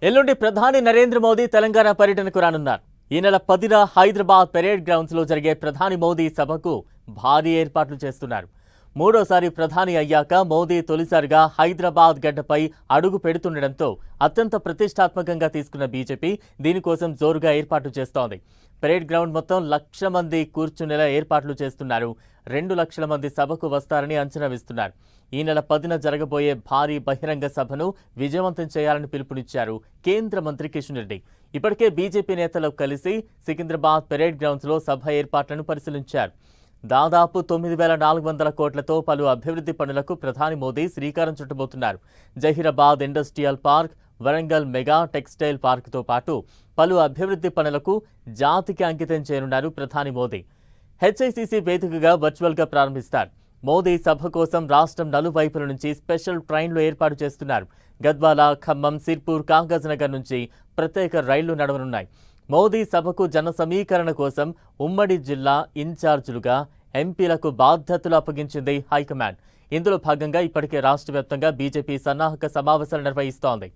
ఎల్లుండి ప్రధాని నరేంద్ర మోదీ తెలంగాణ పర్యటనకు రానున్నారు. ఈ నెల 10న హైదరాబాద్ పెరేడ్ గ్రౌండ్స్ లో జరిగే ప్రధాని మోదీ సభకు భారీ ఏర్పాట్లు చేస్తున్నారు. మూడోసారి ప్రధాని అయ్యాక మోదీ తొలిసారిగా హైదరాబాద్ గడ్డపై అడుగు పెడుతుండటంతో అత్యంత ప్రతిష్టాత్మకంగా తీసుకున్న బీజేపీ దీనికోసం జోరుగా ఏర్పాట్లు చేస్తోంది. పెరేడ్ గ్రౌండ్ మొత్తం 1,00,000 మంది కూర్చునేలా ఏర్పాట్లు చేస్తున్నారు. 2 లక్షల మంది సభకు వస్తారని అంచనా వేస్తున్నారు. ఈ నెల 10న జరగబోయే భారీ బహిరంగ సభను విజయవంతం చేయాలని పిలుపునిచ్చారు కేంద్ర మంత్రి కిషన్ రెడ్డి. ఇప్పటికే బీజేపీ నేతలు కలిసి సికింద్రాబాద్ పెరేడ్ గ్రౌండ్స్లో సభ ఏర్పాట్లను పరిశీలించారు. దాదాపు 9,400 కోట్లతో పలు అభివృద్ధి పనులకు ప్రధాని మోదీ శ్రీకారం చుట్టబోతున్నారు. Zaheerabad industrial park, Warangal mega textile పార్క్తో పాటు పలు అభివృద్ధి పనులకు జాతికి అంకితం చేయనున్నారు ప్రధాని మోదీ. హెచ్ఐసిసి వేదికగా వర్చువల్గా ప్రారంభిస్తారు. మోదీ సభ కోసం రాష్ట్రం నలువైపుల నుంచి స్పెషల్ ట్రైన్లు ఏర్పాటు చేస్తున్నారు. గద్వాల, ఖమ్మం, సిర్పూర్, కాగజ్నగర్ నుంచి ప్రత్యేక రైళ్లు నడవనున్నాయి. మోదీ సభకు జన సమీకరణ కోసం ఉమ్మడి జిల్లా ఇన్ఛార్జీలుగా ఎంపీలకు బాధ్యతలు అప్పగించింది హైకమాండ్. ఇందులో భాగంగా ఇప్పటికే రాష్ట్ర వ్యాప్తంగా బీజేపీ సన్నాహక సమావేశాలు నిర్వహిస్తోంది.